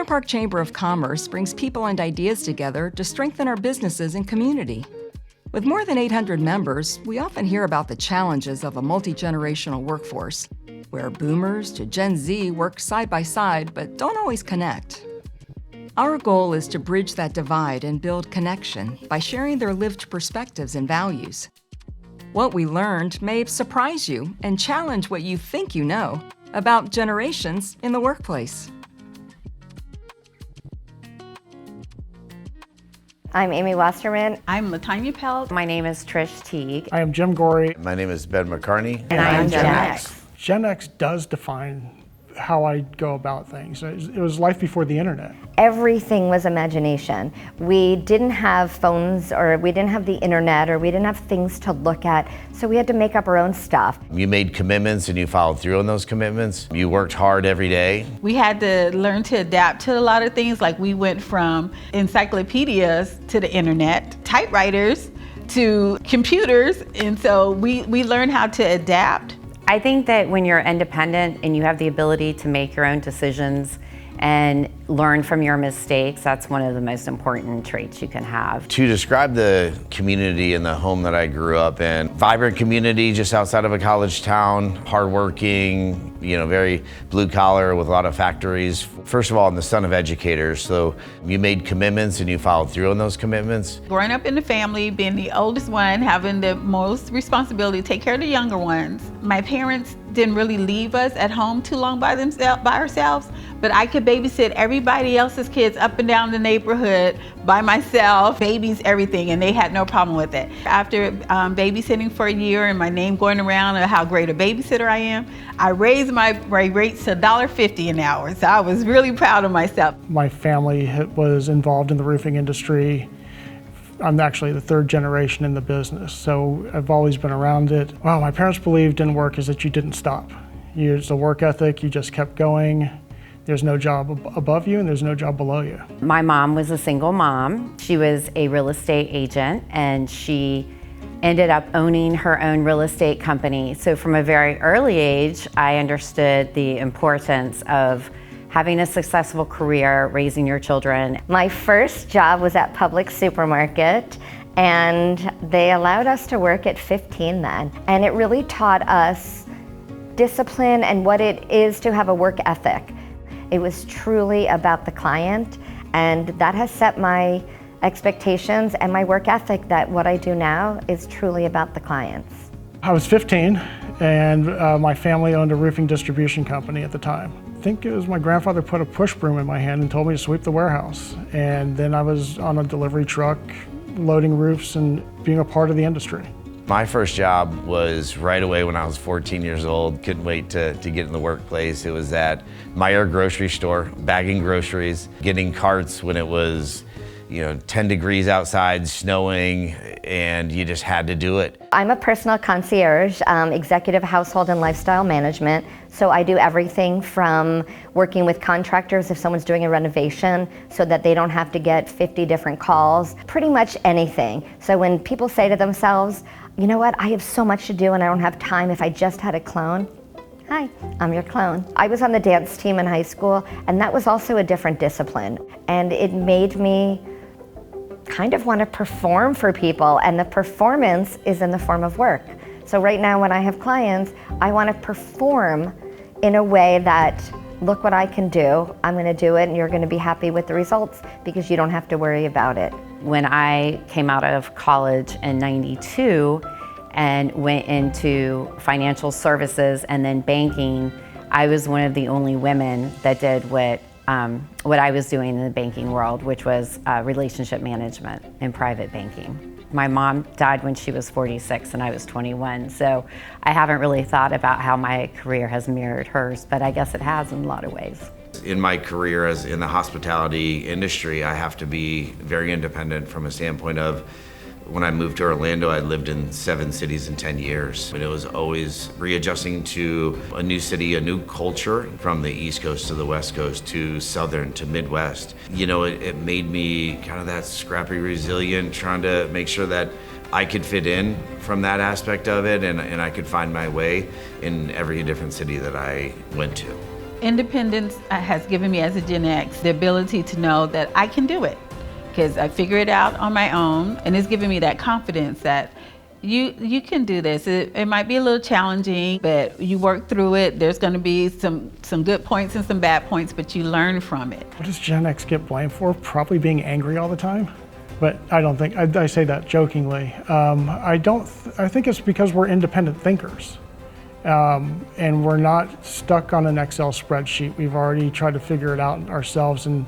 Winter Park Chamber of Commerce brings people and ideas together to strengthen our businesses and community. With more than 800 members, we often hear about the challenges of a multi-generational workforce, where boomers to Gen Z work side by side but don't always connect. Our goal is to bridge that divide and build connection by sharing their lived perspectives and values. What we learned may surprise you and challenge what you think you know about generations in the workplace. I'm Amy Wasserman. I'm Latanya Pelt. My name is Trish Teague. I am Jim Gorey. My name is Ben McCarney. And I am Gen X. Gen X does define how I go about things. It was life before the internet. Everything was imagination. We didn't have phones, or we didn't have the internet, or we didn't have things to look at, so we had to make up our own stuff. You made commitments and you followed through on those commitments. You worked hard every day. We had to learn to adapt to a lot of things, like we went from encyclopedias to the internet, typewriters to computers, and so we learned how to adapt. I think that when you're independent and you have the ability to make your own decisions and learn from your mistakes, that's one of the most important traits you can have. To describe the community and the home that I grew up in, vibrant community just outside of a college town, hardworking, very blue collar with a lot of factories. First of all, I'm the son of educators, so you made commitments and you followed through on those commitments. Growing up in the family, being the oldest one, having the most responsibility to take care of the younger ones. My parents didn't really leave us at home too long by ourselves, but I could babysit everybody else's kids up and down the neighborhood by myself, babies, everything, and they had no problem with it. After babysitting for a year and my name going around of how great a babysitter I am, I raised my rates to $1.50 an hour, so I was really proud of myself. My family was involved in the roofing industry. I'm actually the third generation in the business, so I've always been around it. Well, my parents believed in work is that you didn't stop. It's a work ethic, you just kept going. There's no job above you and there's no job below you. My mom was a single mom. She was a real estate agent and she ended up owning her own real estate company. So from a very early age, I understood the importance of having a successful career, raising your children. My first job was at Publix Supermarket, and they allowed us to work at 15 then. And it really taught us discipline and what it is to have a work ethic. It was truly about the client, and that has set my expectations and my work ethic that what I do now is truly about the clients. I was 15, and my family owned a roofing distribution company at the time. I think it was my grandfather put a push broom in my hand and told me to sweep the warehouse. And then I was on a delivery truck, loading roofs and being a part of the industry. My first job was right away when I was 14 years old. Couldn't wait to get in the workplace. It was at Meyer grocery store, bagging groceries, getting carts when it was 10 degrees outside, snowing, and you just had to do it. I'm a personal concierge, executive household and lifestyle management. So I do everything from working with contractors if someone's doing a renovation so that they don't have to get 50 different calls, pretty much anything. So when people say to themselves, you know what, I have so much to do and I don't have time if I just had a clone. Hi, I'm your clone. I was on the dance team in high school, and that was also a different discipline. And it made me kind of want to perform for people, and the performance is in the form of work. So right now when I have clients, I want to perform in a way that, look what I can do, I'm going to do it, and you're going to be happy with the results because you don't have to worry about it. When I came out of college in '92 and went into financial services and then banking, I was one of the only women that did what I was doing in the banking world, which was relationship management and private banking. My mom died when she was 46 and I was 21, so I haven't really thought about how my career has mirrored hers, but I guess it has in a lot of ways. In my career as in the hospitality industry, I have to be very independent from a standpoint of when I moved to Orlando, I lived in 7 cities in 10 years. And it was always readjusting to a new city, a new culture, from the East Coast to the West Coast to Southern to Midwest. It made me kind of that scrappy, resilient, trying to make sure that I could fit in from that aspect of it and I could find my way in every different city that I went to. Independence has given me, as a Gen X, the ability to know that I can do it because I figure it out on my own, and it's given me that confidence that you can do this. It might be a little challenging, but you work through it. There's going to be some good points and some bad points, but you learn from it. What does Gen X get blamed for? Probably being angry all the time. But I don't think, I say that jokingly. I think it's because we're independent thinkers. And we're not stuck on an Excel spreadsheet. We've already tried to figure it out ourselves, and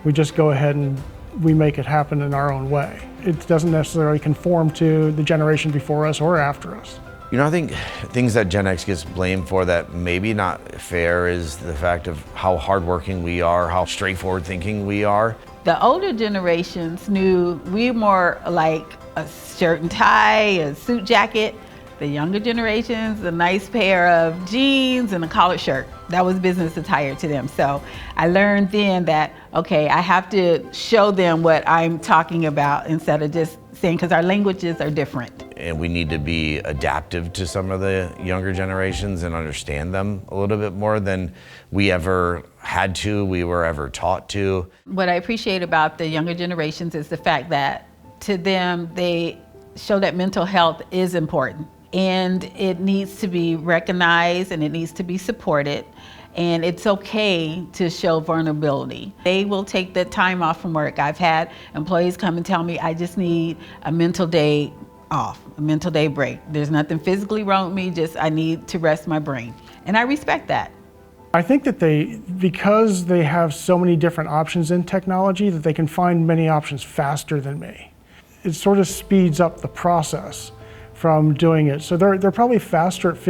we just go ahead and we make it happen in our own way. It doesn't necessarily conform to the generation before us or after us. You know, I think things that Gen X gets blamed for that maybe not fair is the fact of how hardworking we are, how straightforward thinking we are. The older generations knew we more like a shirt and tie, a suit jacket. The younger generations, a nice pair of jeans and a collared shirt. That was business attire to them. So I learned then that, okay, I have to show them what I'm talking about instead of just saying, because our languages are different. And we need to be adaptive to some of the younger generations and understand them a little bit more than we ever had to, we were ever taught to. What I appreciate about the younger generations is the fact that to them, they show that mental health is important. And it needs to be recognized and it needs to be supported. And it's okay to show vulnerability. They will take the time off from work. I've had employees come and tell me, I just need a mental day off, a mental day break. There's nothing physically wrong with me, just I need to rest my brain. And I respect that. I think that because they have so many different options in technology, that they can find many options faster than me. It sort of speeds up the process from doing it. So they're probably faster at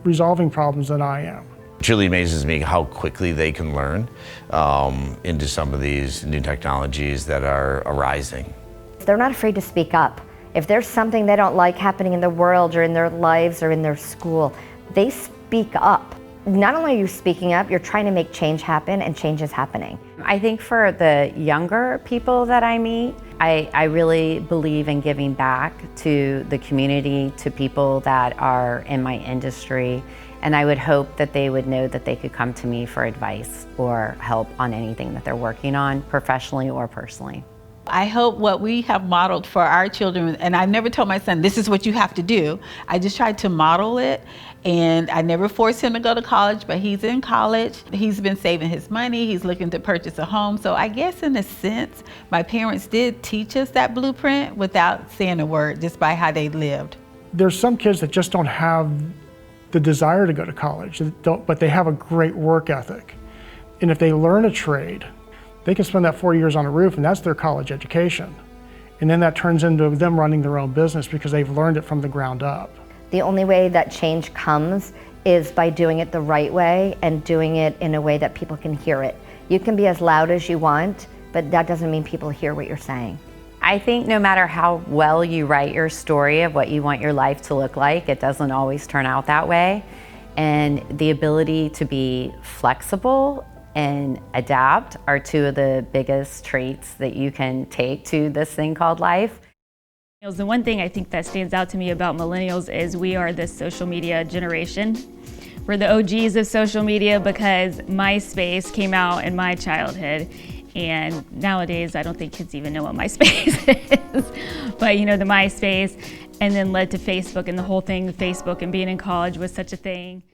resolving problems than I am. It truly amazes me how quickly they can learn into some of these new technologies that are arising. They're not afraid to speak up. If there's something they don't like happening in the world or in their lives or in their school, they speak up. Not only are you speaking up, you're trying to make change happen, and change is happening. I think for the younger people that I meet, I really believe in giving back to the community, to people that are in my industry, and I would hope that they would know that they could come to me for advice or help on anything that they're working on, professionally or personally. I hope what we have modeled for our children, and I never told my son, this is what you have to do. I just tried to model it, and I never forced him to go to college, but he's in college. He's been saving his money. He's looking to purchase a home. So I guess in a sense, my parents did teach us that blueprint without saying a word, just by how they lived. There's some kids that just don't have the desire to go to college, but they have a great work ethic. And if they learn a trade, they can spend that 4 years on a roof, and that's their college education. And then that turns into them running their own business because they've learned it from the ground up. The only way that change comes is by doing it the right way and doing it in a way that people can hear it. You can be as loud as you want, but that doesn't mean people hear what you're saying. I think no matter how well you write your story of what you want your life to look like, it doesn't always turn out that way. And the ability to be flexible and adapt are two of the biggest traits that you can take to this thing called life. The one thing I think that stands out to me about millennials is we are the social media generation. We're the OGs of social media because MySpace came out in my childhood, and nowadays I don't think kids even know what MySpace is. But you know, the MySpace, and then led to Facebook, and the whole thing, Facebook and being in college was such a thing.